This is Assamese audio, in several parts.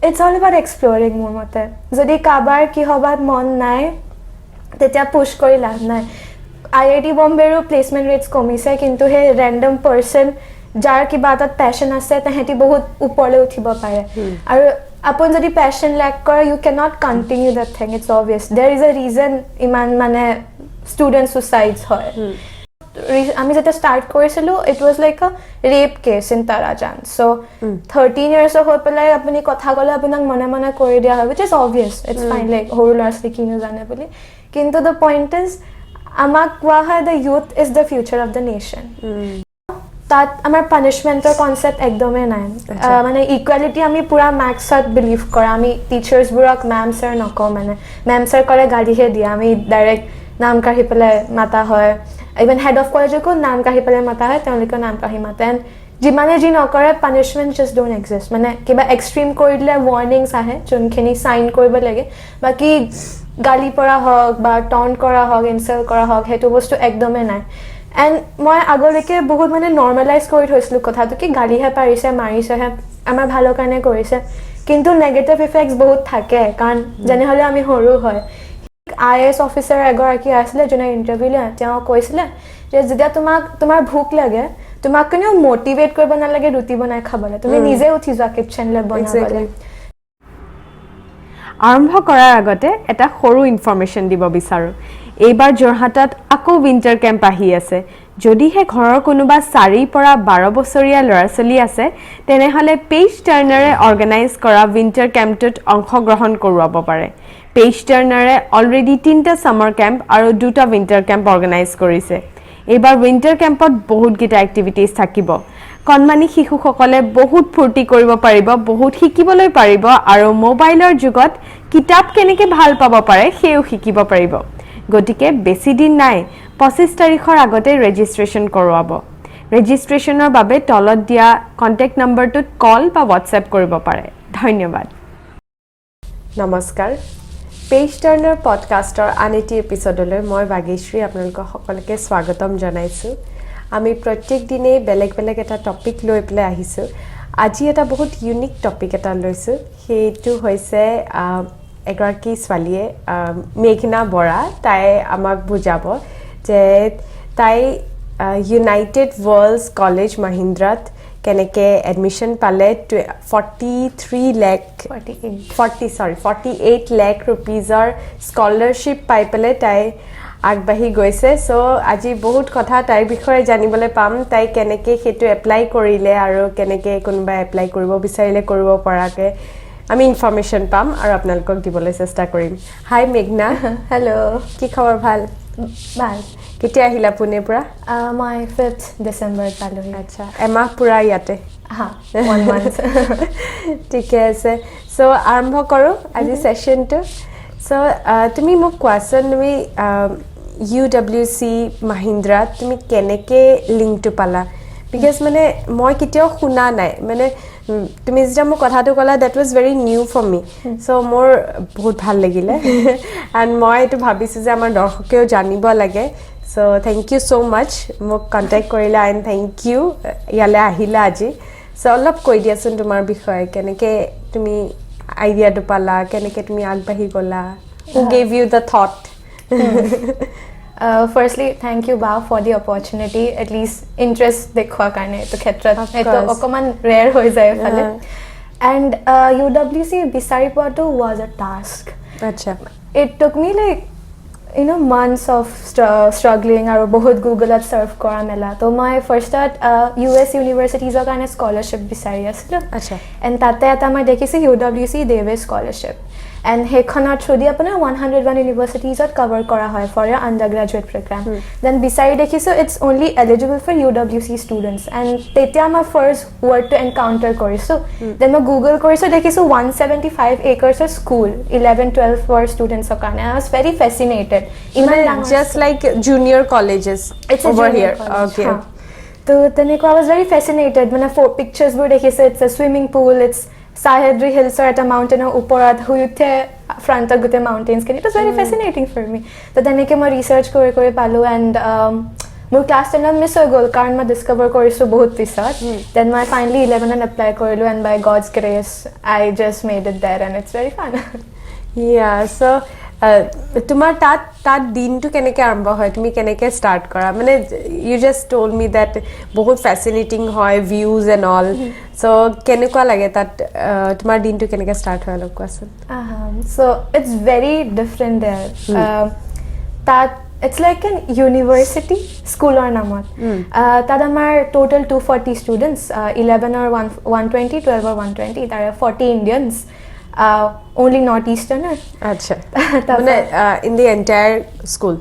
It's all about exploring মোৰ মতে যদি কাবাৰ কি হবাত মন নাই তেতিয়া পুশ কৰি লাভ নাই IIT বম্বেৰো প্লেসমেন্ট ৰেটস কমিছে কিন্তু হে ৰেন্ডম পাৰসন যাৰ কিবা এটা প্যাশন আছে তেহেতি বহুত ওপৰলৈ উঠিব পাৰে আৰু আপন যদি প্যাশন ল্যাক কৰে you cannot continue that thing it's obvious there is a reason ইমান মানে student suicides হয় আমি যেটা স্টার্ট করেছিল it was like a rape case in Tarajan so 13 years হৈ পেলাই আপুনি কথা কলে আপোনাক মনে মনে কৰি দিয়া হয় which is obvious it's fine like সৰু ল'ৰা-ছোৱালী কি জানে বুলি কিন্তু the point is আমাক কোৱা হয় the youth is the future of the nation that আমাৰ পানিশমেন্টৰ কনসেপ্ট একদমই নাই মানে ইকুয়ালিটি আমি পুৰা ম্যাক্সত বিলিভ কৰা আমি টিচাৰ্স বুৰক ম্যাম স্যাৰ নকওঁ মানে ম্যাম স্যাৰ কৰে গালিহে দিয়া আমি ডাইৰেক্ট নাম কাঢ়ি পেলাই মাতা হয় even head of college ko naam kahi pale mata hai তেওঁলোকে নাম কাহি মাতে and যিমানে যি নকৰে punishment just don't exist মানে কিবা এক্সট্ৰিম কৰি দিলে warnings আহে যোনখিনি সাইন কৰিব লাগে বাকি গালি পৰা হওক বা টন্ট কৰা হওক ইনসাল্ট কৰা হওক হেতু বস্তু একদমে নাই and মই আগলৈকে বহুত মানে নরমালাইজ কৰি থৈছিলো কথাটো কি গালিহে পাৰিছে মাৰিছে হে আমাৰ ভালৰ কাৰণে কৰিছে কিন্তু নেগেটিভ ইফেক্টস বহুত থাকে কাৰণ যেনে হলে আমি হৰু হয় IAS অফিসাৰ এগৰাকী আসলে জনে ইন্টাৰভিউ লৈ তেওঁ কৈছিলে যে যেতিয়া তোমাৰ ভোক লাগে তোমাক কোনো মোটিভেট কৰিব নালাগে ৰুটি বনাই খাবলৈ তুমি নিজে উঠি যোৱা কিচেনলৈ বনাবলৈ আৰম্ভ কৰাৰ আগতে এটা সৰু ইনফৰমেশন দিব বিচাৰো এইবাৰ জৰহাটত আকৌ উইন্টাৰ কেম্প আহি আছে যদিহে ঘৰৰ কোনোবা 4 পৰা 12 বছৰীয়া ল'ৰা-ছোৱালী আছে তেনেহলে পেজ টাৰ্নাৰে অৰ্গানাইজ কৰা উইন্টাৰ কেম্পটোত অংশগ্ৰহণ কৰোৱাব পাৰে পেজ টাৰ্নাৰে অলৰেডি 3টা সামাৰ কেম্প আৰু 2টা উইন্টাৰ কেম্প অৰ্গানাইজ কৰিছে এইবাৰ উইন্টাৰ কেম্পত বহুত গিটা এক্টিভিটিজ থাকিব কনমানি শিশুসকলে বহুত ফূৰ্তি কৰিব পাৰিব বহুত শিকিবলৈ পাৰিব আৰু মোবাইলৰ যুগত কিতাপ কেনেকৈ ভাল পাব পাৰে হেও শিকিব পাৰিব গতিকে বেছি দিন নাই 25 তাৰিখৰ আগতে ৰেজিষ্ট্ৰেচন কৰোৱাব ৰেজিষ্ট্ৰেচনৰ বাবে তলত দিয়া কন্টেক্ট নম্বৰটোত কল বা WhatsApp কৰিব পাৰে ধন্যবাদ নমস্কাৰ পেজ টাৰ্নাৰ পডকাষ্টৰ আন এটি এপিসোডলৈ মই ভাগ্যশ্ৰী আপোনালোকক সকলোকে স্বাগতম জনাইছো আমি প্ৰত্যেক দিনে বেলেগ বেলেগ এটা টপিক লৈ পেলাই আহিছো আজি এটা বহুত ইউনিক টপিক এটা লৈছো সেইটো হৈছে এগৰাকী ছোৱালীয়ে মেঘনা বৰা তাই আমাক বুজাব যে তাই ইউনাইটেড ওয়াৰ্ল্ড কলেজ মহিন্দ্ৰাত কেনেকে এডমিশন পালে 48 লাখ रुपीजৰ স্কলাৰশিপ পাই পেলে তাই আগবাঢ়ি গৈছে সো আজি বহুত কথা তাইৰ বিষয়ে জানিবলৈ পাম তাই কেনেকে হেতু এপ্লাই কৰিলে আৰু কেনেকে কোনবা এপ্লাই কৰিব বিচাৰিলে কৰিব পৰাকে আমি ইনফৰমেশন পাম আৰু আপোনালোকক দিবলৈ চেষ্টা কৰিম হাই মেঘনা হেল্ল কি খবৰ ভাল ভাল কেতিয়া আহিলা পুনে পৰা মই 5th ডিসেম্বৰ পালোহি আচ্ছা এমাহ পুৰা ইয়াতে হা 1 month ঠিক আছে সো আৰম্ভ কৰো আজি সেশনটো সো তুমি মোক কোৱাচোন তুমি UWC Mahindra তুমি কেনেকে লিংকটো পালা because মানে মই কেতিয়াও শুনা নাই মানে তুমি যেটা মোক কথাটো কলা that was very new for me so মোৰ বহুত ভাল লাগিলে and মই এটো ভাবিছো যে আমাৰ দৰ্শকেও জানিব লাগে so thank you so much মোক কন্টাক্ট কৰিলা and thank you ইয়ালে আহিলা আজি so অলপ কৈ দিয়াচোন তোমাৰ বিষয়ে কেনেকে তুমি আইডিয়াটো পালা কেনেকে তুমি আগবাঢ়ি গলা who gave you the thought firstly thank you Ba for the opportunity at least interest dekhwa karne to khetrat eto okoman rare hoy jay phale and UWC bisari pato was a task acha it took me like months of struggling aru bahut google at surf kora mela to my first at US universities or karne scholarship bisari asilo acha and tate eta mai dekhise UWC deve scholarship and hekhonat through the apna 101 universities at cover kora hoy for your undergraduate program then beside dekhiso it's only eligible for UWC students and tetia my first word to encounter koriso then ma google koriso dekhiso 175 acres of school 11 12 for students of karne I was very fascinated just like junior colleges it's over here college, okay so then I was very fascinated when I four pictures were dekhiso it's a swimming pool it's Sahedri Hills or at a mountain uporat huyute front of the mountains it was very fascinating for me so then I came research kore palu and মোৰ ক্লাছ 10 মিছ হৈ গ'ল কাৰণ মই ডিস্কভাৰ কৰিছোঁ বহুত পিছত দেন মই ফাইনেলি 11 এপ্লাই কৰিলোঁ and by God's grace I just made it there and it's very fun so' তোমাৰ তাত দিনটো কেনেকৈ আৰম্ভ হয় তুমি কেনেকৈ ষ্টাৰ্ট কৰা মানে you just told me that বহুত ফেচিনেটিং হয় ভিউজ এণ্ড অল চ' কেনেকুৱা লাগে তাত তোমাৰ দিনটো কেনেকৈ ষ্টাৰ্ট হয় অলপ কোৱাচোন চ' ইটছ ভেৰি ডিফাৰেণ্ট দেৰ তাত ইটছ লাইক এন ইউনিভাৰ্চিটি স্কুলৰ নামত তাত আমাৰ টোটেল 240 ষ্টুডেণ্টছ 11ৰ 120 12ৰ 120 তাৰে 40 Indians only North Easterner. Acha. In the entire school?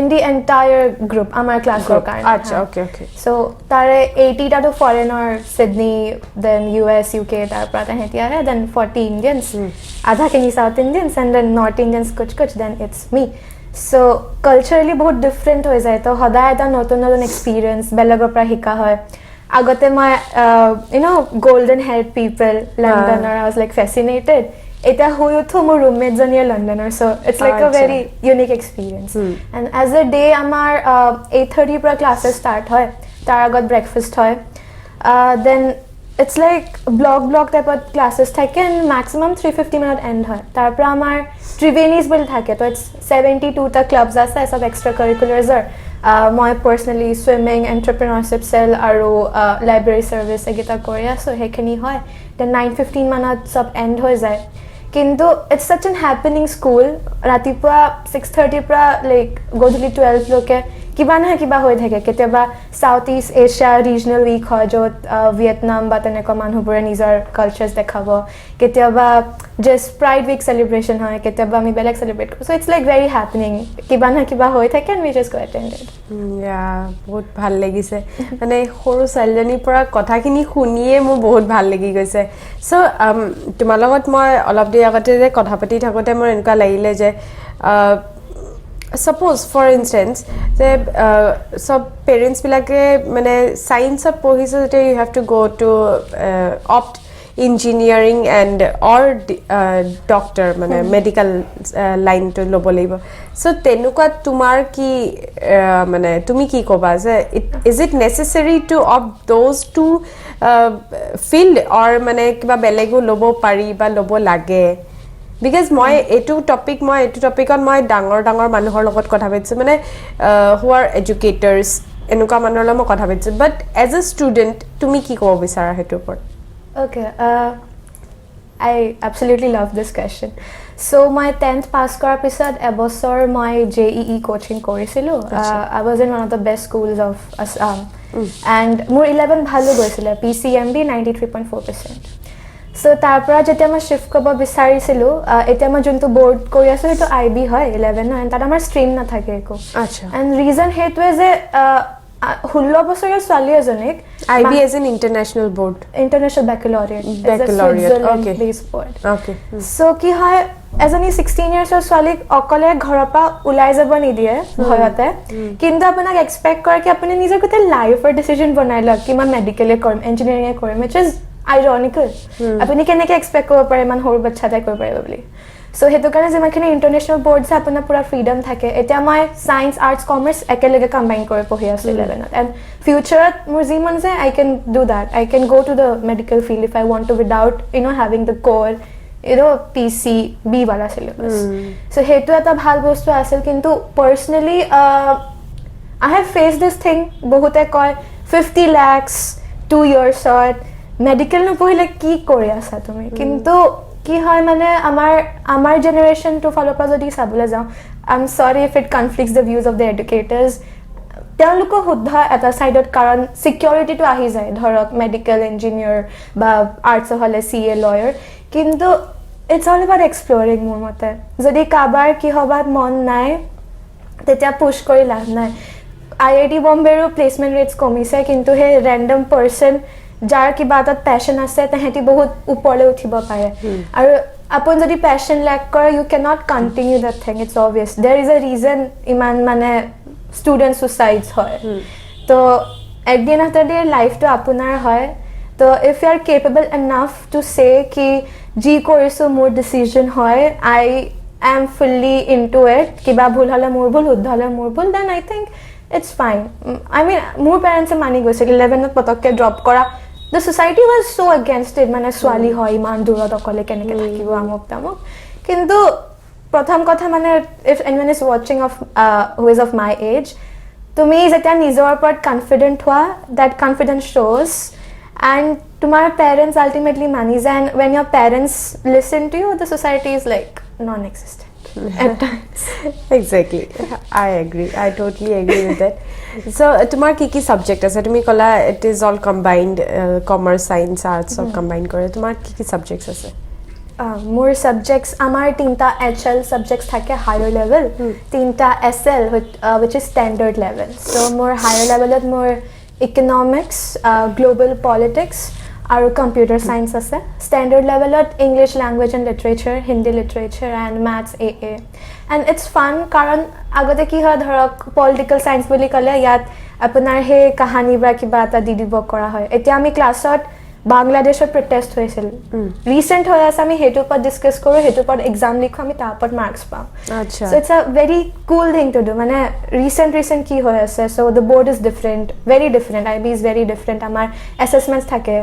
In the entire group, our class group. Acha, okay. So, tare 80 ta to foreigner, Sydney, then US, UK, then 40 Indians. Adha kini South Indians and then North Indians kuch, then it's me. So, culturally बहुत different हो जाए तो हदाय ता नतुन experience बेलगों पर हिका है আগতে মই golden haired people Londoner I was like fascinated এটা হৈ উঠো মোৰ roommate জনী Londoner so it's like a very unique experience and as a day আমাৰ 8:30 পৰা classes start হয় তাৰ আগত breakfast হয় then it's like block type of classes থাকে and maximum 350 minute end হয় তাৰ পৰা আমাৰ Triveni's bill থাকে তো it's 72 টা clubs আছে সব extra curriculars মই personally swimming entrepreneurship cell আৰু library service এগিটা কৰি আছো হেখিনি হয় then 9:15 মানত সব end হৈ যায় কিন্তু it's such an happening school ৰাতিপুৱা 6:30 পৰা like গধূলি 12 লৈকে কিবা নহয় কিবা হৈ থাকে কেতিয়াবা সাউথ ইষ্ট এছিয়া ৰিজনাল উইক হয় য'ত ভিয়েটনাম বা তেনেকুৱা মানুহবোৰে নিজৰ কালচাৰ্ছ দেখাব কেতিয়াবা জাষ্ট প্ৰাইড উইক চেলিব্ৰেশ্যন হয় কেতিয়াবা আমি বেলেগ চেলিব্ৰেট কৰোঁ চ' ইটছ লাইক ভেৰি হেপেনিং কিবা নহয় কিবা হৈ থাকে এণ্ড উই জাষ্ট গো এটেণ্ডেড বহুত ভাল লাগিছে মানে সৰু ছোৱালীজনীৰ পৰা কথাখিনি শুনিয়ে মোৰ বহুত ভাল লাগি গৈছে চ' তোমাৰ লগত মই অলপ দেৰি আগতে যে কথা পাতি থাকোঁতে মোৰ এনেকুৱা লাগিলে যে suppose for instance যে সব পেৰেণ্টছ বিলাকে মানে সায়েন্সত পঢ়িছে যে you have to go to opt engineering and or doctor মানে medical line to ল'ব লাগিব so তেনেকুৱা তোমাৰ কি মানে তুমি কি ক'বা যে is it necessary to opt those two field or মানে কিবা বেলেগো ল'ব পাৰি বা ল'ব লাগে because মই এটো টপিকত মই ডাঙৰ মানুহৰ লগত কথা পাতিছো মানে who are educators এনেকুৱা মানুহৰ লগত মই কথা পাতিছো but as a student তুমি কি ক'ব বিচাৰা হেতুৰ ওপৰত okay I absolutely love this question so my 10th pass কৰাৰ পিছত এবছৰ মই JEE coaching কৰিছিলো I was in one of the best schools of Assam and মোৰ 11 ভালো গৈছিলে PCMB 93.4% so তাৰ পৰা যেতিয়া মই শিফট কৰিব বিচাৰিছিলো এতিয়া মই যোনটো বৰ্ড কৰি আছো সেইটো IB হয় 11 হয় তাত আমাৰ ষ্ট্ৰীম নাথাকে একো আচ্ছা এণ্ড ৰিজন সেইটোৱে যে 16 বছৰীয়া ছোৱালী এজনীক IB as an international board international baccalaureate okay so কি হয় এজনী 16 ইয়াৰ্ছৰ ছোৱালীক অকলে ঘৰৰ পৰা ওলাই যাব নিদিয়ে ভয়তে কিন্তু আপোনাক এক্সপেক্ট কৰে কি আপুনি নিজৰ গোটেই লাইফৰ ডিসিজন বনাই লওক কি মই মেডিকেলে কৰিম ইঞ্জিনিয়াৰিং কৰিম which is ironical আপুনি কেনেকৈ এক্সপেক্ট কৰিব পাৰে ইমান সৰু বাচ্চাটাই কৰিব পাৰিব বুলি সো হেতু কাৰণে যিমানখিনি ইণ্টাৰনেশ্যনেল বৰ্ডছ আপোনাৰ পুৰা ফ্ৰীডম থাকে এতিয়া মই সায়েন্স আৰ্টছ কমাৰ্চ একেলগে কম্বাইন কৰি পঢ়ি আছো 11ত এণ্ড ফিউচাৰত মোৰ যি মন যায় I can do that I can go to the medical field if I want to without having the core PCB वाला syllabus so hetu eta bhal bostu asil kintu personally I have faced this thing bahute koy 50 lakhs 2 years short medical no pohile ki kori asa tumi kintu ki hoy mane amar generation to follow pa jodi sabule jao I'm sorry if it conflicts the views of the educators তেওঁলোকো শুদ্ধ এটা সাইডত কাৰণ সিকিউৰিটি টু আহি যায় ধৰক মেডিকেল ইঞ্জিনিয়াৰ বা আৰ্টছ হলে CA লয়াৰ কিন্তু it's all about exploring মোৰ মতে যদি কাবাৰ কি হবাত মন নাই তেতিয়া পুশ কৰি লাভ নাই IIT বম্বেৰো প্লেসমেন্ট ৰেটস কমিছে কিন্তু হে ৰেন্ডম পাৰসন যাৰ কিবা এটা প্যাশন আছে তেহেতি বহুত ওপৰলৈ উঠিব পাৰে আৰু আপন যদি প্যাশন লেক কৰে you cannot continue that thing it's obvious there is a reason ইমান মানে student suicides হয় তো at the end of the day life to আপোনাৰ হয় তো if you are capable enough to say ki ji korisu more decision hoy I am fully into it kiba bhul hole mur bhul huddha hole mur bhul then I think it's fine. I mean, more parents are mani goise 11th patokke drop kora. The society was so against it. Mane swali hoy iman durot okole keneke thakibo amok tamok. Kintu protham kotha mane if anyone is watching of who is of my age, tumi jeta nijor upor confident hua, that confidence shows, and tomar parents ultimately mani যায়, and when your parents listen to you, the society is like non-existent. At times. Exactly. I agree. I totally agree with that. So, tomar ki subject ase? Tumi kola it is all combined, commerce, science, arts, all combined kore. Tomar ki subjects ase? More subjects. Amar 3ta HL subjects thake higher level. 3ta SL which is standard level. So more higher level at more economics, global politics, আৰু computer science আছে. Standard levelত English language and literature, Hindi literature and maths AA. And it's fun কাৰণ আগতে কি হয় ধৰক political science বুলি ক'লে ইয়াত আপোনাৰ হে কাহানী বা কিবা এটা দি দিব কৰা হয়. এতিয়া আমি ক্লাছত বাংলাদেশৰ protest হৈছিল. Recent হৈ আছে আমি হেতু ওপৰত ডিসকাস কৰো, হেতু ওপৰত এক্সাম লিখো, আমি তাৰ ওপৰত মাৰ্কস পাওঁ. আচ্ছা. So it's a very cool thing to do. মানে recent কি হৈ আছে, so the board is different, very different. IB is very different. আমাৰ assessments থাকে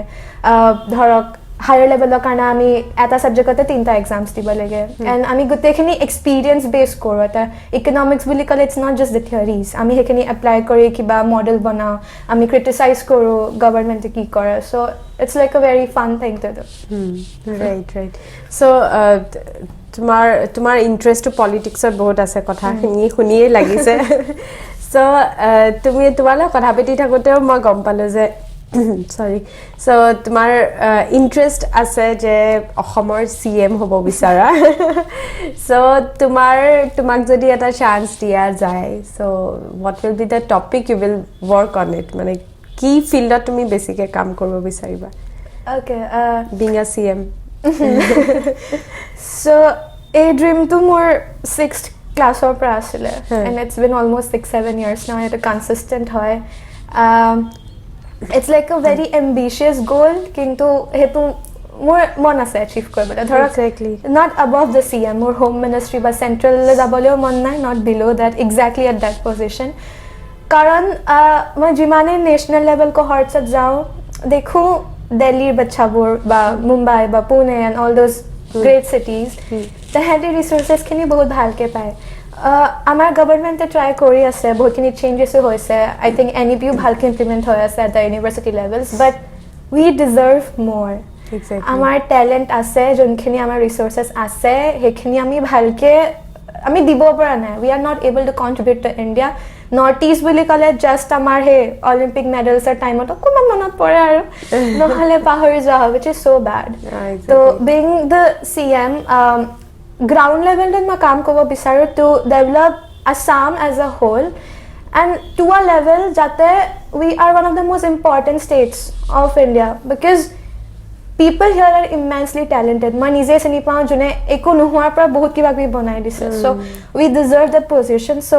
ধৰক higher level কাৰণে আমি এটা সাবজেক্টতে 3টা এক্সামস দিব লাগে, and আমি গোটেইখিনি এক্সপেৰিয়েন্স বেস কৰো. এটা ইকোনমিক্স বুলি ক'লে it's not just the theories. আমি হেখিনি এপ্লাই কৰি কিবা মডেল বনাও, আমি ক্ৰিটিসাইজ কৰো গভৰ্নমেন্টে কি কৰে. So it's like a very fun thing to do. Right. So তোমাৰ ইন্টাৰেষ্ট টু পলিটিক্সত বহুত আছে, কথাখিনি শুনিয়ে লাগিছে. So তুমি তোমালৈ কথা পাতি থাকোতেও মই গম পালো যে sorry, so তোমার ইন্টারেস্ট আছে যে অসমৰ CM হ'ব বিচাৰা. So তোমাক যদি এটা চান্স দিয়া যায়, so what will be the topic you will work on it? মানে কি ফিল্ডত তুমি বেছিকে কাম কৰিব বিচাৰিবা? Okay, being a CM. So a dream to more 6th class or পৰা আছিলে, and it's been almost 6-7 years now. It's a consistent হয়. It's like a very ambitious goal, কিন্তু হেতু মোৰ মন আছে achieve কৰিবলৈ. ধৰক exactly not above the CM, more home ministry বা central যাবলৈও মন নাই, not below that, exactly at that position. কাৰণ মই যিমানে national level cohortsত যাওঁ দেখো দিল্লীৰ বাচ্চাবোৰ বা মুম্বাই বা Pune and all those great cities, তাহাঁতি resources খিনি বহুত ভালকে পায়. আমাৰ গভৰ্নমেন্টে ট্ৰাই কৰি আছে, বহুতখিনি চেঞ্জেছ হৈছে. আই থিংক NEPও ভালকে ইমপ্লিমেণ্ট হৈ আছে at the university levels, but we deserve মোৰ. আমাৰ টেলেণ্ট আছে, যোনখিনি আমাৰ ৰিচোৰ্চেছ আছে সেইখিনি আমি ভালকে আমি দিব পৰা নাই. We are not able to contribute to India. North east বুলি ক'লে জাষ্ট আমাৰ সেই অলিম্পিক মেডেলছৰ টাইমত অকণমান মনত পৰে আৰু নহ'লে পাহৰি যোৱা হয়, which is so bad. So being the CM, ground level that I काम करवा बिचारो to develop Assam as a whole, and to a level jate we are one of the most important states of India, because people here are immensely talented. মই নিজে চিনি পাওঁ যোনে একো নোহোৱাৰ পৰা বহুত কিবা কিবি বনাই দিছে. So we deserve that position. So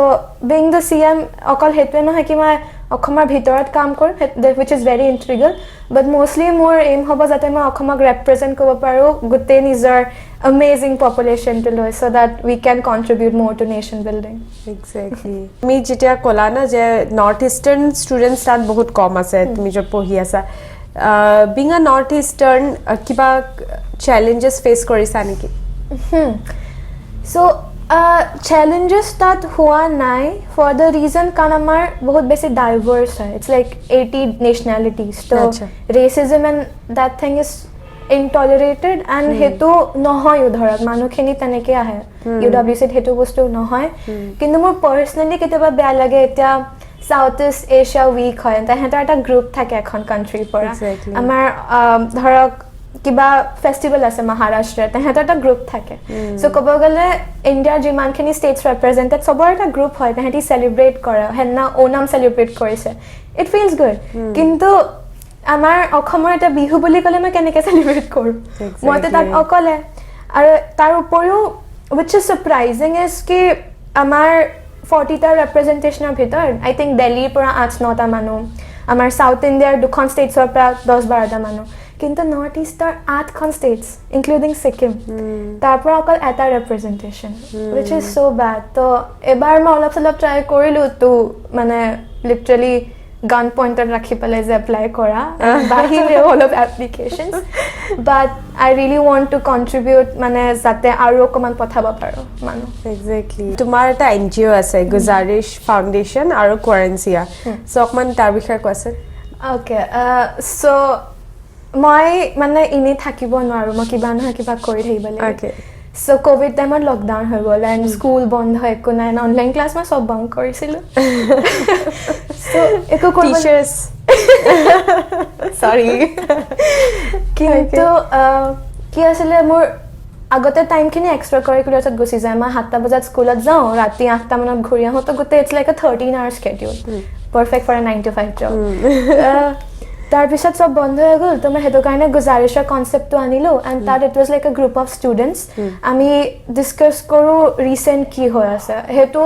being the CM অকল হেতুৱে নহয় কি মই অসমৰ ভিতৰত কাম কৰিম, which is very integral, but mostly মোৰ aim হ'ব যাতে মই অসমক represent কৰিব পাৰোঁ গোটেই নিজৰ amazing population to লৈ, so that we can contribute more to nation building. Exactly. তুমি যেতিয়া ক'লা না যে নৰ্থ ইষ্টাৰ্ণ ষ্টুডেণ্টছ তাত বহুত কম আছে, তুমি য'ত পঢ়ি আছা, being a north eastern kiba challenges face korisa niki? So challenges that hua nai for the reason kan amar bahut besi diverse hai. It's like 80 nationalities, so racism and that thing is intolerated, and hetu nohoy udharat manu khini taneke ahe UWC hetu bostu nohoy. Kintu mor personally keteba beya lage eta South East Asia week হয়, তাহাঁতৰ এটা গ্ৰুপ থাকে এখন কাণ্ট্ৰিৰ পৰা. আমাৰ ধৰক কিবা ফেষ্টিভেল আছে মহাৰাষ্ট্ৰত, তাহাঁতৰ এটা গ্ৰুপ থাকে. চ' ক'ব গ'লে ইণ্ডিয়াৰ যিমানখিনি ষ্টেটছ ৰিপ্ৰেজেণ্টেড চবৰ এটা গ্ৰুপ হয়, তাহাঁতি চেলিব্ৰেট কৰে. সেইদিনা ওনাম চেলিব্ৰেট কৰিছে, ইট ফিলছ গুড. কিন্তু আমাৰ অসমৰ এটা বিহু বুলি ক'লে মই কেনেকৈ চেলিব্ৰেট কৰোঁ? মইতো তাত অকলে. আৰু তাৰ উপৰিও which is surprising is কি আমাৰ 40টা ৰিপ্ৰেজেণ্টেশ্যনৰ ভিতৰত আই থিংক দিল্লীৰ পৰা 8-9টা মানুহ, আমাৰ চাউথ ইণ্ডিয়াৰ দুখন ষ্টেটছৰ পৰা 10-12টা মানুহ, কিন্তু নৰ্থ ইষ্টৰ 8খন ষ্টেটছ ইনক্লুডিং ছিকিম তাৰ পৰা অকল এটা ৰেপ্ৰেজেণ্টেশ্যন উইচ ইজ ছ' বেড তো এবাৰ মই অলপ চলপ ট্ৰাই কৰিলোঁ তো মানে লিটাৰেলি গান পইণ্টত ৰাখি পেলাই যে এপ্লাই কৰা বাহিৰেও অলপ applications but I really want to contribute মানে যাতে আৰু অকণমান পঠাব পাৰোঁ মানুহ এক্সেক্টলি তোমাৰ এটা NGO আছে গুজাৰিছ ফাউণ্ডেশ্যন আৰু কোৱাৰেঞ্চিয়া চ' অকণমান তাৰ বিষয়ে কোৱাচোন অ'কে চ' মই মানে এনেই থাকিব নোৱাৰোঁ মই কিবা নহয় কিবা কৰি থাকিব লাগে চ' ক'ভিড টাইমত লকডাউন হৈ গ'ল এণ্ড স্কুল বন্ধ একো নাই অনলাইন ক্লাছ মই চব বন্ধ কৰিছিলোঁ চ' একো চৰি কিন্তু কি আছিলে মোৰ আগতে টাইমখিনি এক্সট্ৰা কাৰিকুলাৰ্ছত গুচি যায় মই 7টা বজাত স্কুলত যাওঁ ৰাতি 8টা মানত ঘূৰি আহোঁ তো গোটেই it's like a 13 hour schedule perfect for a 9 to 5 job তাৰপিছত চব বন্ধ হৈ গ'ল তো মই সেইটো কাৰণে গুজাৰিছৰ কনচেপ্টটো আনিলোঁ এণ্ড তাত it was like a group of students আমি ডিছকাছ কৰোঁ ৰিচেণ্ট কি হৈ আছে সেইটো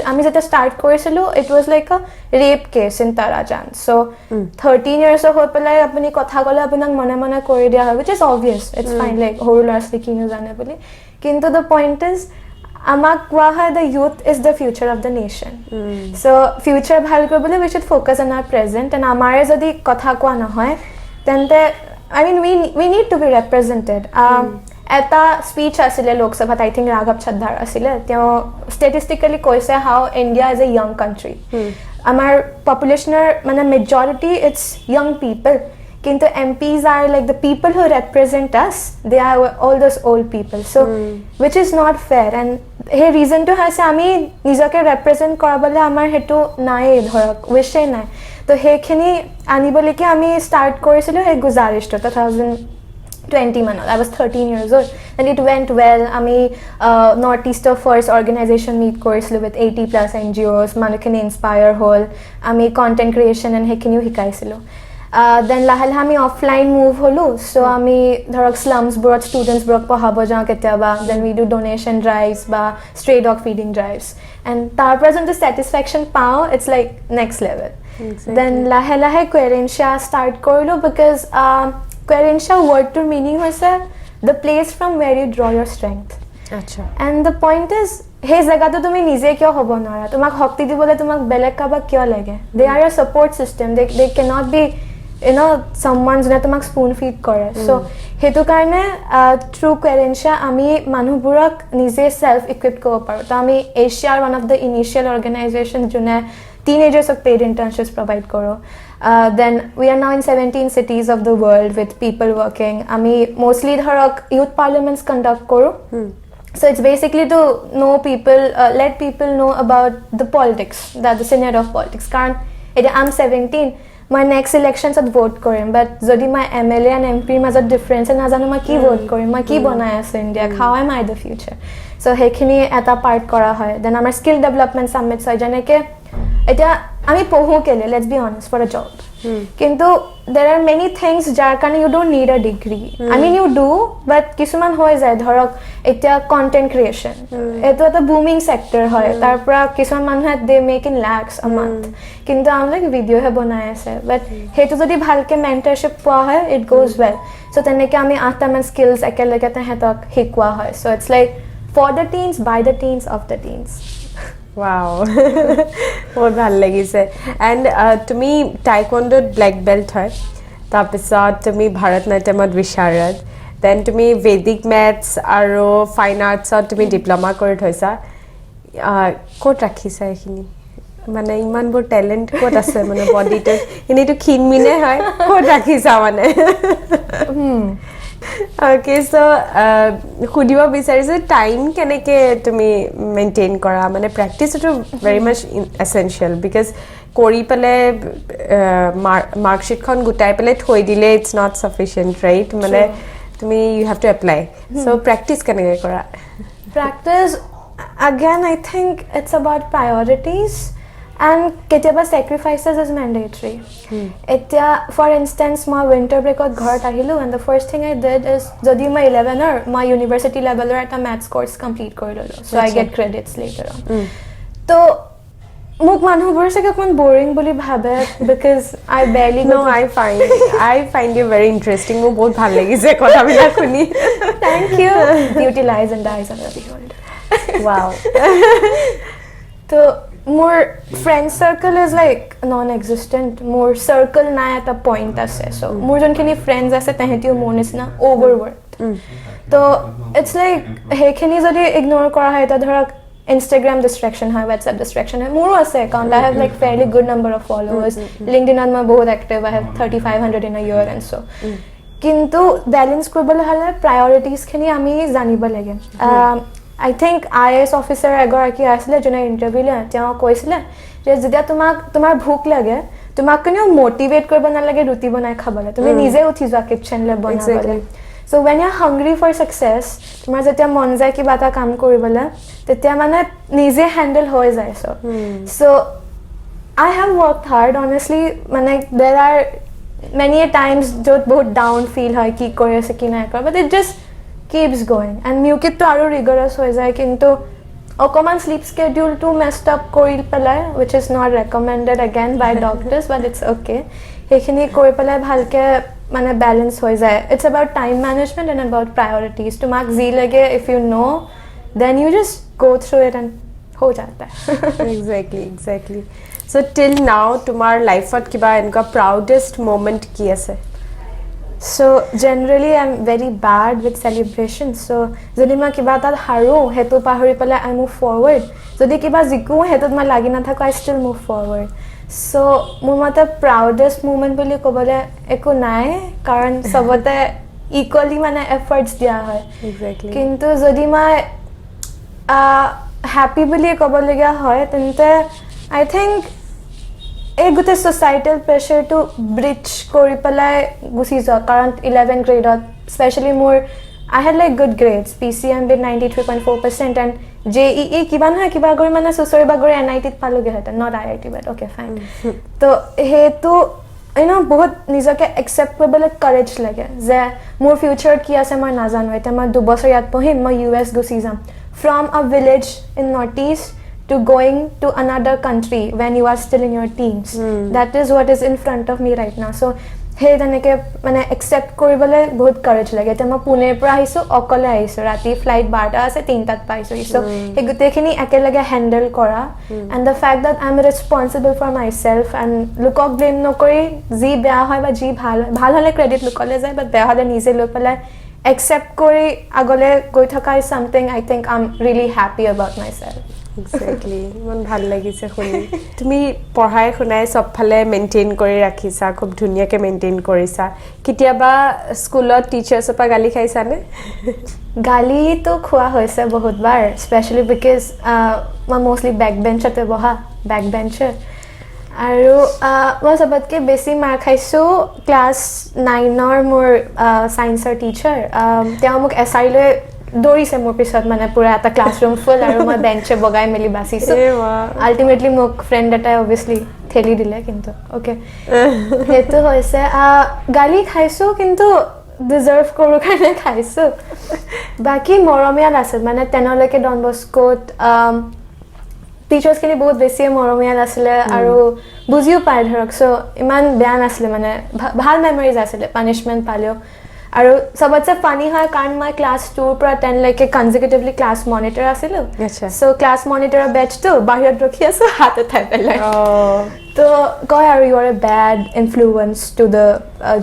আমি যেতিয়া ষ্টাৰ্ট কৰিছিলোঁ it was like a rape case in Tarajan so' 13 ইয়াৰ্ছৰ হৈ পেলাই আপুনি কথা ক'লে আপোনাক মনে মনে কৰি দিয়া হয় which is obvious it's fine like সৰু ল'ৰা ছোৱালী কিনো জানে বুলি কিন্তু দ্য পইণ্ট ইজ আমাক কোৱা হয় the youth is the future of the nation so' future ভাল কৰিবলৈ we should focus on our present and আমাৰে যদি কথা কোৱা নহয় তেন্তে I mean we need to be represented এটা স্পীচ আছিলে লোকসভাত আই থিংক ৰাঘৱ চদ্ধাৰ আছিলে তেওঁ ষ্টেটিষ্টিকেলি কৈছে how India is a young country আমাৰ পপুলেশ্যনৰ মানে মেজৰিটি ইটছ য়ং পিপল কিন্তু MPs are like the people who represent us they are all those old people so which is not fair and hey reason to has ami nijake represent korabole amar hetu nai dhorok wishe nai to hekhini aniboleke ami start korisilo hey guzarish to 2020 manot I was 13 years old and it went well ami northeast of first organization meet korisilo with 80 plus NGOs manukene inspire hol ami content creation and hekhini hikaisilo then লাহে লাহে আমি অফলাইন মুভ হ'লোঁ চ' আমি ধৰক স্লামছবোৰত ষ্টুডেণ্টছবোৰক পঢ়াব যাওঁ কেতিয়াবা then we do donation drives বা stray dog feeding drives and তাৰ পৰা যোনটো ছেটিছফেকশ্যন পাওঁ it's like next level then লাহে লাহে কোৱেৰেঞ্চিয়া ষ্টাৰ্ট কৰিলোঁ বিকজ কোৱেৰেঞ্চিয়া ৱৰ্ডটোৰ মিনিং হৈছে the place from where you draw your strength আচ্ছা এণ্ড দ্য পইণ্ট ইজ সেই জেগাটো তুমি নিজে কিয় হ'ব নোৱাৰা তোমাক শক্তি দিবলৈ তোমাক বেলেগ কাৰোবাক কিয় লাগে দে আৰ এ ছাপৰ্ট ছিষ্টেম দে কেনট বি someone যোনে তোমাক স্পুন ফিড কৰে চ' সেইটো কাৰণে থ্ৰু কোৱেৰেঞ্চিয়া আমি মানুহবোৰক নিজে ছেল্ফ ইকুইপ কৰিব পাৰোঁ তো আমি এছিয়াৰ one of the initial organisation যোনে টিনেজাৰ্ছক পেইড ইণ্টাৰ্ণশ্বিপছ প্ৰভাইড কৰোঁ then we are now in 17 cities of the world with people working আমি মষ্টলি ধৰক ইউথ পাৰ্লিয়ামেণ্টছ কণ্ডাক্ট কৰোঁ so it's basically to know people let people know about the politics the scenario of politics কাৰণ এতিয়া I'm 17 মই নেক্সট ইলেকশ্যনছত ভোট কৰিম বাট যদি মই MLA এণ্ড MPৰ মাজত ডিফাৰেঞ্চ নাজানো মই কি ভোট কৰিম মই কি বনাই আছোঁ ইণ্ডিয়াক how am I the future so' সেইখিনি এটা পাৰ্ট কৰা হয় দেন আমাৰ স্কিল ডেভেলপমেণ্ট ছামিটছ হয় যেনেকৈ এতিয়া আমি পঢ়োঁ কেলে let's be honest for a job কিন্তু দেৰ আৰ মেনি থিংছ যাৰ কাৰণে you don't need a degree I mean you do but কিছুমান হৈ যায় ধৰক এতিয়া কণ্টেণ্ট ক্ৰিয়েশ্যন এইটো এটা বুমিং ছেক্টৰ হয় তাৰ পৰা কিছুমান মানুহে they make in lakhs a month কিন্তু আমি ভিডিঅ'হে বনাই আছে বাট সেইটো যদি ভালকৈ মেণ্টাৰশ্বিপ পোৱা হয় ইট গ'জ ৱেল চ' তেনেকৈ আমি 8টামান স্কিলছ একেলগে তাহাঁতক শিকোৱা হয় so' it's like for the teens by the teens of the teens Wow, বহুত ভাল লাগিছে এণ্ড তুমি টাইকোৱাণ্ডোত ব্লেক বেল্ট হয় তাৰপিছত তুমি ভাৰতনাট্যমত বিশাৰদ দেন তুমি ভেদিক মেথছ আৰু ফাইন আৰ্টছত তুমি ডিপ্ল'মা কৰি থৈছা ক'ত ৰাখিছা এইখিনি মানে ইমানবোৰ টেলেণ্ট ক'ত আছে মানে বডিটো এনেইতো ক্ষীণমিনে হয় ক'ত ৰাখিছা মানে অ'কে চ' সুধিব বিচাৰিছোঁ টাইম কেনেকৈ তুমি মেইনটেইন কৰা মানে প্ৰেক্টিছটো ভেৰি মাছ এছেঞ্চিয়েল বিকজ কৰি পেলাই মাৰ্কশ্বিটখন গোটাই পেলাই থৈ দিলে ইটছ নট ছাফিচিয়েণ্ট ৰাইট মানে তুমি you have to apply so' practice কেনেকৈ কৰা practice again I think it's about priorities and কেতিয়াবা sacrifices is mandatory এতিয়া for instance মই winter breakত ঘৰত আহিলোঁ and the first thing I did is যদি মই 11ৰ মই university levelৰ এটা maths course complete কৰি ল'লোঁ so I get credits later on তো মোক মানুহবোৰে চাগে অকমান বৰিং বুলি ভাবে because I barely No, I find you very interesting. মোৰ বহুত ভাল লাগিছে কথাবিলাক শুনি. Thank you. Beauty lies in the eyes of the beholder. Wow. So, more friend circle is like non-existent. More circle na at a point ase. So, more jonkini friends ase tehetiyo more nisna overworked. So, it's like hey khini jodi ignore kora hai ta dhorak Instagram distraction hai, WhatsApp distraction hai. More ase account. I have like fairly good number of followers. LinkedIn on ma bahut active. I have 3,500 in a year and so. কিন্তু বেলেন্স কৰিবলৈ হ'লে প্ৰায়ৰিটিজখিনি আমি জানিব লাগে আই থিংক IAS অফিচাৰ এগৰাকী আছিলে যোনে ইণ্টাৰভিউ লৈ তেওঁ কৈছিলে যে যেতিয়া তোমাৰ ভোক লাগে তোমাক কোনেও মটিভেট কৰিব নালাগে ৰুটি বনাই খাবলৈ তুমি নিজে উঠি যোৱা কিটচেনলৈ বনাবলৈ চ' when you're hungry for success তোমাৰ যেতিয়া মন যায় কিবা এটা কাম কৰিবলৈ তেতিয়া মানে নিজে হেণ্ডেল হৈ যায় চ' I have worked hard honestly মানে there are many a times jot bahut down feel hoy ki kore ase ki na kor but it just keeps going and mukit to aru rigorous hoy jay kintu okoman sleep schedule to messed up koril pelai which is not recommended again by doctors but it's okay hekhini koi pelai bhalke mane balance hoy jay it's about time management and about priorities to mark z lage if you know then you just go through it and ho jata hai exactly So till now, tomar life at kiba enka proudest moment ki ase? So generally I'm very bad with celebrations. So jodi ma kiba ta haru hetu pahori pala I move forward. Jodi kiba jiku hetu ma lagi na thako I still move forward. So মোৰ মতে proudest moment বুলি ক'বলে একো নাই কাৰণ সবতে equally মানে efforts দিয়া হয় exactly কিন্তু যদি মই happy বুলি ক'বলগীয়া হয় তেন্তে I think এই গোটে societal pressure to bridge কৰি পেলাই গুচি যোৱা কাৰণ 11th grade especially মোৰ I had like good grades PCM with 93.4% and JEE কিবা নহয় কিবা কৰি মানে সুচৰি বাগৰি NIT পালোগে হেতে not IIT but okay fine তো হেতু you know বহুত নিজকে accept কৰিবলৈ courage লাগে যে মোৰ future কি আছে মই নাজানো এটা মই 2 বছৰ ইয়াত পঢ়িম মই US গুচি যাম from a village in northeast to going to another country when you are still in your teens that is what is in front of me right now so hey taneke mane accept koribole bahut courage lage te ma Pune pra aisu okole aisu rati flight 12 ase 3 tat paisu so he gute khini ekelage handle kora and the fact that I'm responsible for myself and lukok blame no kori ji beya hoy ba ji bhal hole credit lukole jay but beya hole nije loi pelai accept kori agole goi thaka is something I think I'm really happy about myself exactly mon bhal lagise khuni tumi পঢ়াই খুনাই সব ফালে মেইনটেইন কৰি ৰাখিছা খুব ধুনিয়াকে মেইনটেইন কৰিছা কিতিয়াবা স্কুলত টিচাৰ্স পা গালি খাইছা নে গালি তো খোৱা হৈছে বহুত বাৰ স্পেশালি বিকজ মই মোস্টলি ব্যাক বেঞ্চতে বহা ব্যাক বেঞ্চৰ আৰু মই সবতকে বেছি মাৰ খাইছো ক্লাছ 9 ৰ মোৰ সায়েন্সৰ টিচাৰ তেওঁ মোক এছআই লৈ দৌৰিছে মোৰ পিছত মানে পুৰা এটা ক্লাছৰুম ফুল আৰু মই বেঞ্চে বগাই মেলি বাছিছো আল্টিমেটলি মোক ফ্ৰেণ্ড এটাই অবভিয়াছলি ঠেলি দিলে কিন্তু ওকে হেতু হৈছে গালি খাইছো কিন্তু ডিজাৰ্ভ কৰো কাৰণে খাইছো বাকি মৰমিয়াল আছে মানে 10 লৈকে ডন বস্কোত টিচাৰ্স খিনি বহুত বেছি মৰমিয়াল আছিলে আৰু বুজিও পায় ধৰক সো ইমান বেয়া নাছিলে মানে ভাল মেমৰিজ আছিলে পানিশমেন্ট পালেও আৰু সবতছে ফানি হয় কাৰণ মই ক্লাছ 2 পৰা 10 লৈকে কনজিকিউটিভলি ক্লাছ মনিটৰ আছিলো সো ক্লাছ মনিটৰৰ বেচটো বাহিৰত ৰখি আছে হাত উঠাই পেলাই তো কয় আৰু you are a bad influence to the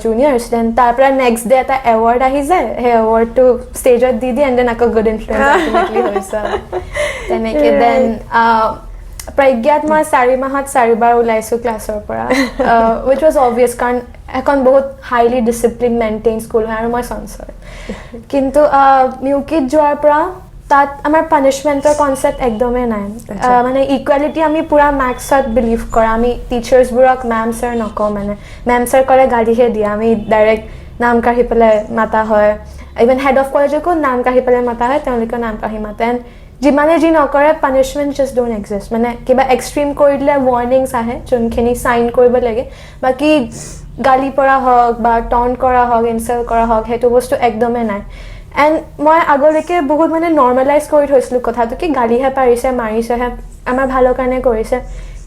juniors then তাৰ পৰা নেক্সট ডে এটা এৱাৰ্ড আহি যায় সেই এৱাৰ্ডটো ষ্টেজত দি দিয়ে এণ্ড দেন আকৌ গুড ইনফ্লুৱেন্স আল্টিমেটলি হৈছে তেনেকে দেন প্ৰজ্ঞাত মই 4 মাহত 4 বাৰ ওলাইছো ক্লাছৰ পৰা which was obvious কাৰণ এখন বহুত হাইলি ডিসিপ্লিন মেইনটেইন স্কুল হয় আৰু মই সঞ্চয় কিন্তু মিউকিত যোৱাৰ পৰা তাত আমাৰ পানিশমেন্টৰ কনসেপ্ট একদমে নাই মানে ইকুয়ালিটি আমি পুৰা ম্যাক্সত বিলিভ কৰা আমি টিচাৰ্স বুৰক ম্যাম স্যাৰ নকওঁ মানে ম্যাম স্যাৰ কৰে গালিহে দিয়া আমি ডাইৰেক্ট নাম কাঢ়ি পেলাই মাতা হয় ইভেন হেড অফ কলেজকো নাম কাঢ়ি পেলাই মাতা হয় তেওঁলোকে নাম কাঢ়ি মাতে যিমানে যি নকৰে পানিশমেন্ট জাস্ট ডোন্ট এক্সিষ্ট মানে কিবা এক্সট্ৰিম কৰি দিলে ৱাৰ্নিংছ আহে যোনখিনি সাইন কৰিব লাগে বাকি গালি পৰা হওক বা টন কৰা হওক ইনসাল্ট কৰা হওক হেতু বস্তু একদমে নাই এণ্ড মই আগলৈকে বহুত মানে নৰ্মেলাইজ কৰি থৈছিলো কথাটো কি গালিহে পাৰিছে মাৰিছেহে আমাৰ ভালৰ কাৰণে কৰিছে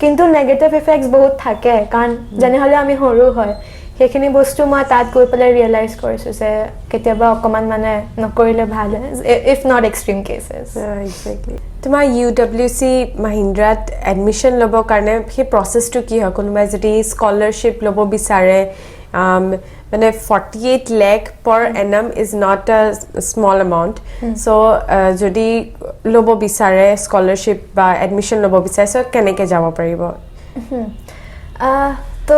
কিন্তু নেগেটিভ ইফেক্টছ বহুত থাকে কাৰণ যেনেহ'লে আমি সৰু হয় সেইখিনি বস্তু মই তাত গৈ পেলাই ৰিয়েলাইজ কৰিছোঁ যে কেতিয়াবা অকণমান মানে নকৰিলে ভাল হয় if not extreme cases exactly তোমাৰ UWC মাহিন্দ্ৰাত এডমিশ্যন ল'বৰ কাৰণে সেই প্ৰচেছটো কি হয় কোনোবাই যদি স্কলাৰশ্বিপ ল'ব বিচাৰে মানে 48 lakh per annum is not a small amount so যদি ল'ব বিচাৰে স্কলাৰশ্বিপ বা এডমিশ্যন ল'ব বিচাৰে so কেনেকৈ যাব পাৰিব তো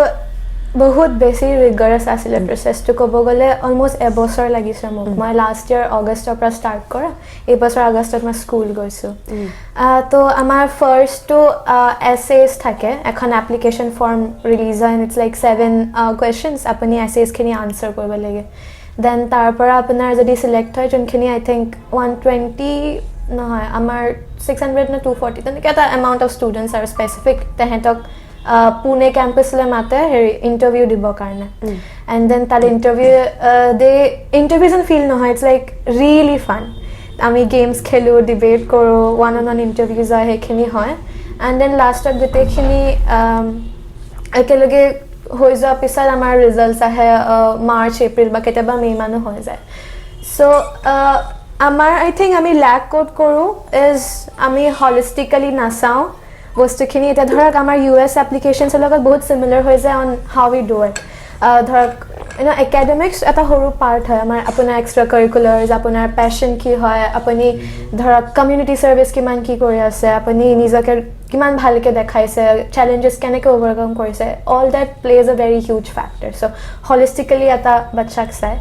বহুত বেছি ৰিগাৰাছ আছিলে প্ৰচেছটো ক'ব গ'লে অলমষ্ট এবছৰ লাগিছে মোক মই লাষ্ট ইয়াৰ অগষ্টৰ পৰা ষ্টাৰ্ট কৰা এইবছৰ আগষ্টত মই স্কুল গৈছোঁ তো আমাৰ ফাৰ্ষ্টটো এছেজ থাকে এখন এপ্লিকেশ্যন ফৰ্ম ৰিলিজ হয় ইটছ লাইক 7 কুৱেশ্যনছ আপুনি এছেজখিনি আনচাৰ কৰিব লাগে দেন তাৰ পৰা আপোনাৰ যদি চিলেক্ট হয় যোনখিনি আই থিংক 120 নহয় আমাৰ 600 নে 240 তেনেকৈ এটা এমাউণ্ট অফ ষ্টুডেণ্টছ আৰু স্পেচিফিক তেহেঁতক Pune campusলৈ মাতে হেৰি ইণ্টাৰভিউ দিবৰ কাৰণে এণ্ড দেন তাত ইণ্টাৰভিউজন ফিল নহয় ইটছ লাইক ৰিয়েলি ফান আমি গেমছ খেলোঁ ডিবেট কৰোঁ ওৱান অন ওৱান ইণ্টাৰভিউজ হয় সেইখিনি হয় এণ্ড দেন লাষ্টত গোটেইখিনি একেলগে হৈ যোৱাৰ পিছত আমাৰ ৰিজাল্টছ আহে মাৰ্চ এপ্ৰিল বা কেতিয়াবা মে' মানো হৈ যায় চ' আমাৰ আই থিংক আমি লেক ক'ত কৰোঁ ইজ আমি হলিষ্টিকেলি নাচাওঁ বস্তুখিনি এতিয়া ধৰক আমাৰ US এপ্লিকেশ্যনছৰ লগত বহুত চিমিলাৰ হৈ যায় on how we do it ধৰক একাডেমিক্স এটা সৰু পাৰ্ট হয় আমাৰ আপোনাৰ এক্সট্ৰা কাৰিকুলাৰ্ছ আপোনাৰ পেশ্যন কি হয় আপুনি ধৰক কমিউনিটি ছাৰ্ভিচ কিমান কি কৰি আছে আপুনি নিজকে কিমান ভালকৈ দেখাইছে চেলেঞ্জেছ কেনেকৈ অভাৰকাম কৰিছে all that plays a very huge factor so' holistically এটা বাচ্চাক চাই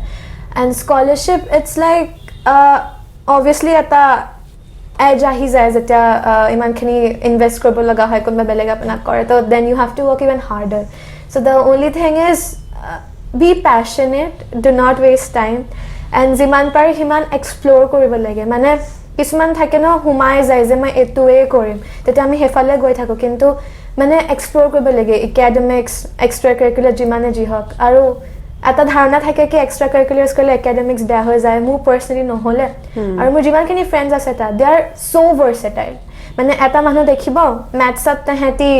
and scholarship it's like obviously এটা এজ আহি যায় যেতিয়া ইমানখিনি ইনভেষ্ট কৰিব লগা হয় কোনোবা বেলেগ আপোনাক কৰে তো then you have to work even harder so' the only thing is be passionate do not waste time and যিমান পাৰি সিমান এক্সপ্ল'ৰ কৰিব লাগে মানে কিছুমান থাকে ন সোমাই যায় যে মই এইটোৱে কৰিম তেতিয়া আমি সেইফালে গৈ থাকোঁ কিন্তু মানে এক্সপ্ল'ৰ কৰিব লাগে একাডেমিক্স এক্সট্ৰা কাৰিকুলাৰ যিমানে যি হওক আৰু এটা ধাৰণা থাকে কি এক্সট্ৰা কাৰিকুলাৰ্ছ কৰিলে একাডেমিক্স বেয়া হৈ যায় মোৰ পাৰ্চনেলি নহ'লে আৰু মোৰ যিমানখিনি ফ্ৰেণ্ডছ আছে তাত দে আৰ ছ' ভাৰ্চেটাইল মানে এটা মানুহ দেখিব মেথছত তেহেঁতি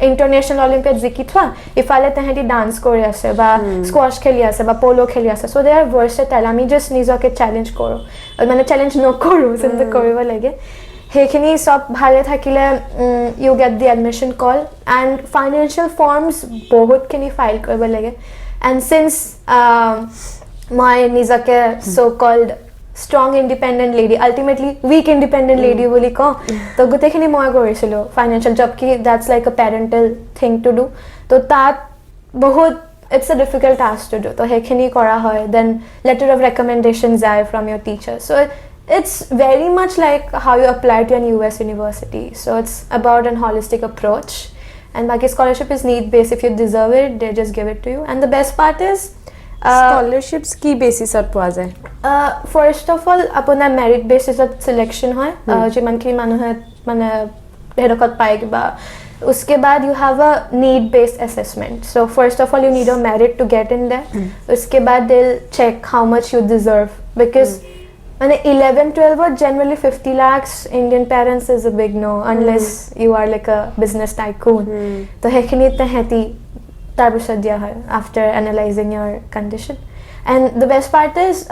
ইণ্টাৰনেশ্যনেল অলিম্পিয়াড জিকি থোৱা ইফালে তেহেঁতি ডান্স কৰি আছে বা স্কোৱাছ খেলি আছে বা প'ল' খেলি আছে চ' দে আৰ ভাৰ্চেটাইল আমি জাষ্ট নিজকে চেলেঞ্জ কৰোঁ মানে চেলেঞ্জ নকৰোঁ যোনটো কৰিব লাগে সেইখিনি চব ভালে থাকিলে you get the admission call and financial forms বহুতখিনি ফাইল কৰিব লাগে And since my nizake so-called strong independent lady, ultimately weak independent lady boli ko, to gotekhini moi korisilu financial job ki that's like a parental thing to do. To that bahut it's a difficult task to do. To hekhini kora hoy, then letter of recommendation jai from your teacher. So it's very much like how you apply to an US university. So it's about an holistic approach. And Baki scholarship is need based. If you deserve it, they just give it to you. And the best part is scholarships ki basis ot poa jay first of all apuna merit basis ot selection hoy jiman ki manuhe mane hedokot pai kiba uske baad you have a need based assessment so first of all you need a merit to get in there uske baad they'll check how much you deserve because And 11-12 generally 50 lakhs Indian parents is a big no unless you are like a business tycoon. So hekhini teheti tar bisod dia hoy after analyzing your condition. And the best part is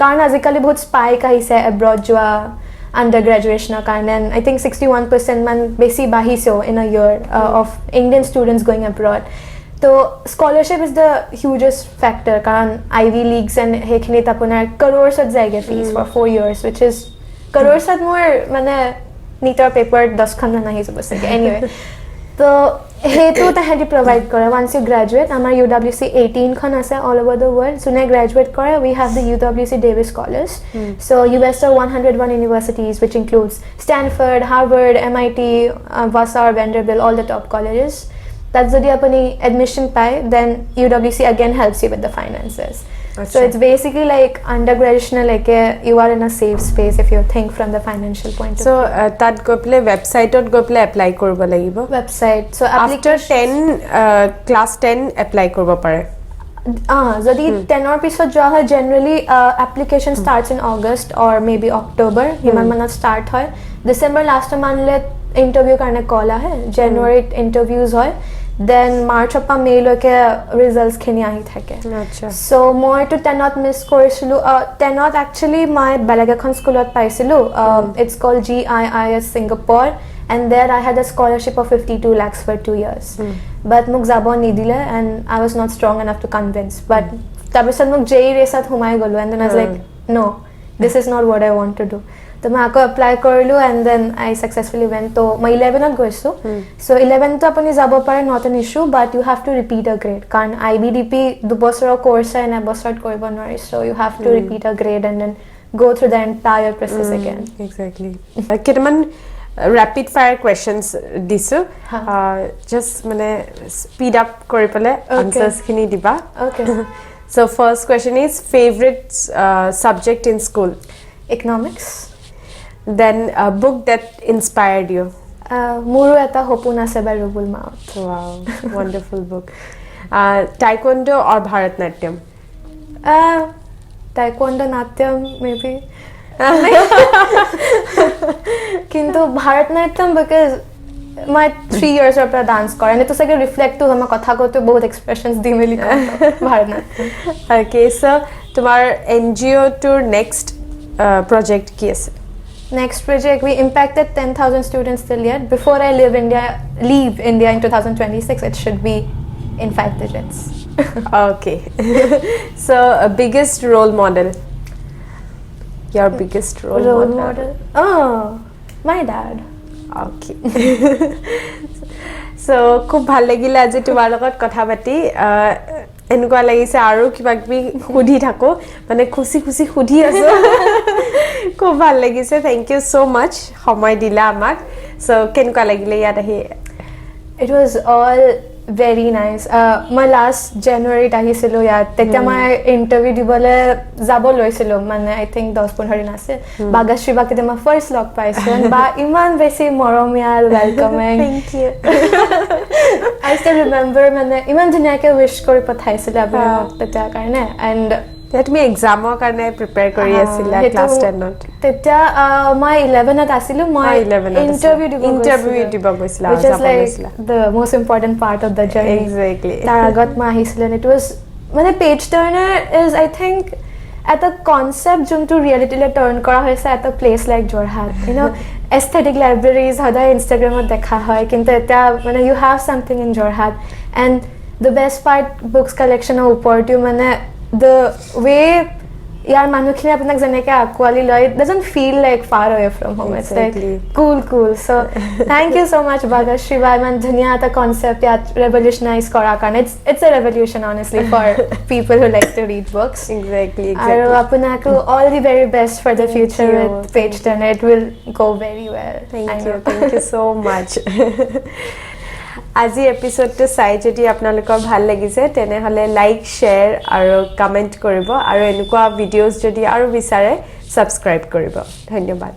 karan azikali bahut spike aise abroad jua undergraduation karone and I think 61% man besi bahiso in a year of Indian students going abroad. So scholarship is the hugest factor karan Ivy Leagues and hekhinit apunar crores at jayge fees for 4 years which is crores at more mane neater paper 10 khan nahi sabse anyway so hetu tahedi provide kore once you graduate amar UWC 18 khan ase all over the world so ne graduate kore we have the UWC Davis Scholars so US are 101 universities which includes Stanford, Harvard, MIT, Vassar, Vanderbilt, all the top colleges. That's যদি আপনি admission পায় then UWC again helps you with the finances. So it's basically like undergraduation like you are in a safe space if you think from the financial point of view. So that go play website ot go play apply korbo lagibo website so after 10 class 10 apply korbo pare যদি 10 or পিছত যোৱা হয় generally application starts in August or maybe October হিমান মানত start হয় December last month ইণ্টাৰভিউ কাৰণে কল আহে জানুৱাৰীত ইণ্টাৰভিউজ হয় দেন মাৰ্চৰ পৰা মে'লৈকে ৰিজাল্টছখিনি আহি থাকে আচ্ছা চ' মইতো 10ত মিছ কৰিছিলোঁ 10ত একচুৱেলি মই বেলেগ এখন স্কুলত পাইছিলোঁ it's call GIIS Singapore and there I had a scholarship of 52 lakhs for 2 years but মোক যাব নিদিলে and I was not strong enough to convince but তাৰপিছত মোক JEE ৰেচত সোমাই গ'লো and then I was like no this is not what I want to do তো মই আকৌ এপ্লাই কৰিলোঁ and then I successfully went তো মই 11ত গৈছোঁ so 11ত আপুনি যাব পাৰে not an issue but you have to repeat a grade কাৰণ IBDP 2 বছৰৰ course হয় এবছৰত কৰিব নোৱাৰি so you have to repeat a grade and then go through the entire process again exactly কেইটামান rapid fire questions দিছো just মানে speed up কৰি পেলে answers খিনি দিবা okay so first question is favorite subject in school economics then a book that inspired you মোৰো এটা সপোন আছে বা ৰুবুল মাউত wow wonderful book taekwondo or bharatnatyam taekwondo natyam maybe কিন্তু ভাৰতনাট্যম বিকজ মই 3 ইয়াৰ্ছৰ পৰা ডান্স কৰে এনে তো চাগে ৰিফ্লেক্টটো হয় মই কথা কওঁতে বহুত এক্সপ্ৰেছনছ দি মেলি ভাৰতনাট্যম okay so তোমাৰ NGO tour next project কি আছে next project we impacted 10,000 students till yet before I leave India in 2026 it should be in 5 digits okay so biggest role model your biggest role model oh my dad okay so খুব ভাল লাগিলে আজি তোমাৰ লগত কথা পাতি এনেকুৱা লাগিছে আৰু কিবা কিবি খুদি থাকো মানে খুচি খুচি খুদি আছো খুব ভাল লাগিছে থ্যাংক ইউ সো মাচ সময় দিলা আমাক so কেনেকুৱা লাগিলে ইয়াত আহি it was all very nice my last January আহিছিলো ইয়াত তেতিয়া মই ইন্টাৰভিউ দিবলৈ যাব লৈছিলো মানে I think 10-15 দিন আছে বাগাশ্ৰী বাকে মই ফাৰ্স্ট লগ পাইছো বা ইমান বেছি মৰমীয়াল welcoming thank you I still remember মানে ইমান ধুনীয়াকৈ উইশ কৰি পঠাইছিল আপুনি তেতিয়া কাৰণে and তুমি এক্সামৰ কাৰণে প্ৰিপেয়াৰ কৰি আছিলা ক্লাছ 10ত তেতিয়া মই 11ত আছিলো মই ইন্টাৰভিউ দিব গৈছিলা which is like the most important part of the journey exactly তাৰ আগত মই আহিছিল and it was মানে page turner is I think at a concept যোনটো ৰিয়েলিটিলৈ টাৰ্ন কৰা হৈছে at a place like Jorhat you know aesthetic libraries সদায় ইনষ্টাগ্ৰামত দেখা হয় কিন্তু এটা মানে you have something in Jorhat and the best part books collection of ওপৰটো মানে the way yaar manukhine apanak janeke akwali loy it doesn't feel like far away from home exactly. It's like cool so thank you so much Bhagashri man dhuniya ta concept ya revolutionize kora karone it's a revolution honestly for people who like to read books exactly aru apunaku all the very best for the future with page turner it will go very well thank you so much আজি এপিসোডটো চাই যদি আপোনালোকৰ ভাল লাগিছে তেনেহলে লাইক শেয়াৰ আৰু কমেন্ট কৰিব আৰু এনেকুৱা ভিডিওস যদি আৰু বিচাৰে সাবস্ক্ৰাইব কৰিব ধন্যবাদ